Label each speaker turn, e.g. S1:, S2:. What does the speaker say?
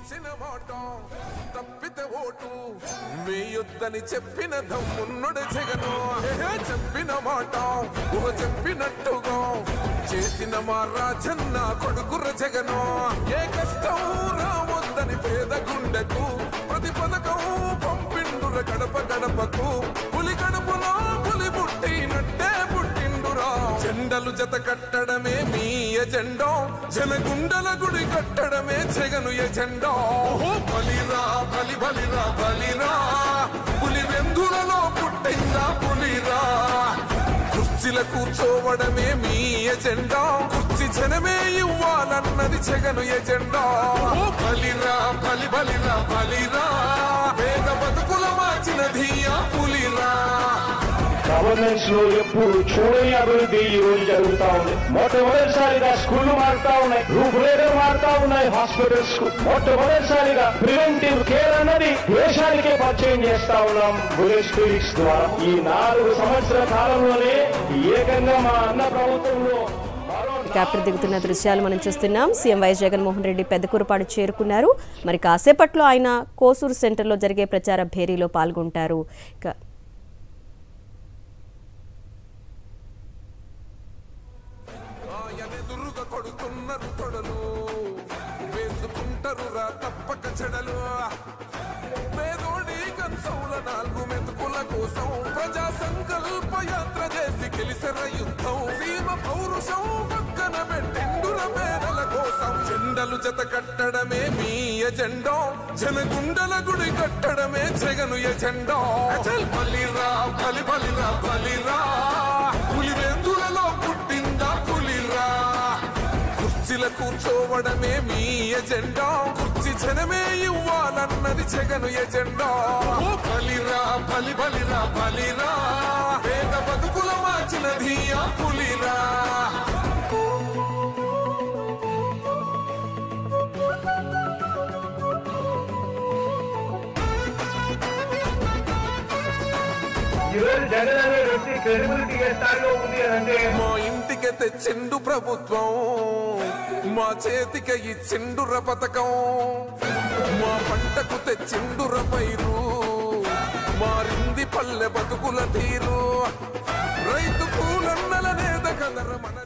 S1: ఇచ్చిన మాట తప్పితే ఓటు వేయొద్దని చెప్పిన దమ్మున్నడు జగను చెప్పిన మాట ఊహ చెప్పినట్టుగా చేసిన మా రాజన్న కొడుకుర జగను ఏ కష్టం రావద్దని పేద గుండెకు ప్రతి పథకం పంపిండుర గడప గడపకు పులి గడపలో పులి పుట్టినట్టే పుట్టిండురా జెండలు జత కట్టడమే మీ ఎజెండా జనగుండల గుడి కట్టడమే జగను ఎజెండా బలిరా బలి బలిరా బలిరా పులి వెందులలో పుట్టిందా పులిరా కుర్చీల కూర్చోవడమే మీ ఎజెండా కుర్చీ జనమే ఇవ్వాలన్నది జగను ఎజెండా బలిరా బలి బలిరా బలిరా పేద బతుకుల మార్చినది ఆ పులిరా
S2: గవర్నెన్స్ లో ఎప్పుడు చూడని అభివృద్ధి ఈ రోజు జరుగుతా ఉంది. మొట్టమొదటిసారిగా స్కూళ్లు మారుతా ఉన్నాయి, రూపురేఖలు మారుతా ఉన్నాయి, హాస్పిటల్స్ మొట్టమొదటిసారిగా ప్రివెంటివ్ కేర్ అన్నది దేశానికే పరిచయం చేస్తా ఉన్నాం బుల్లెట్ క్లినిక్స్ ద్వారా. ఈ 4 సంవత్సరాల కాలంలోనే ఏకంగా మా అన్న ప్రభుత్వంలో
S3: హెలికాప్టర్ దిగుతున్న దృశ్యాలు మనం చూస్తున్నాం. సీఎం వైఎస్ జగన్మోహన్ రెడ్డి పెద్దకూరపాడు చేరుకున్నారు. మరి కాసేపట్లో ఆయన కోసూరు సెంటర్లో జరిగే ప్రచార భేరీలో పాల్గొంటారు.
S1: కొడుతున్నారు తొడలు వేసుకుంటారు రా తప్పక చెడలు పేదోడి కంచౌల 4 మెతుకుల కోసం ప్రజా సంకల్ప యాత్ర చేసి గెలిసెర యుద్ధం సీమ పౌరుషం పక్కన పెట్టిండుర పేదల కోసం జెండలు జత కట్టడమే మీ ఎజెండా జనగుండల గుడి కట్టడమే జగను ఎజెండా బలిరా బలి బలిరా బలిరా పులివెందులలో పుట్టిందా పులిరా కుర్చీల కూర్చోవడమే మీ ఎజెండా కుర్చీ జనమే ఇవ్వాలన్నది జగను ఎజెండా బలిరా బలి బలిరా బలిరా పేద బతుకుల మార్చినది ఆ పులిరా
S2: జగన్ అనే వ్యక్తి క్రెడిబిలిటీ ఏ స్థాయిలో ఉంది అంటే
S1: మా ఇంటికి తెచ్చిండు ప్రభుత్వం మా చేతికి ఇచ్చిండుర పథకం మా పంటకు తెచ్చిండుర పైరు మారింది పల్లె బతుకుల తీరు రైతు కూలన్నల నేత కదర మన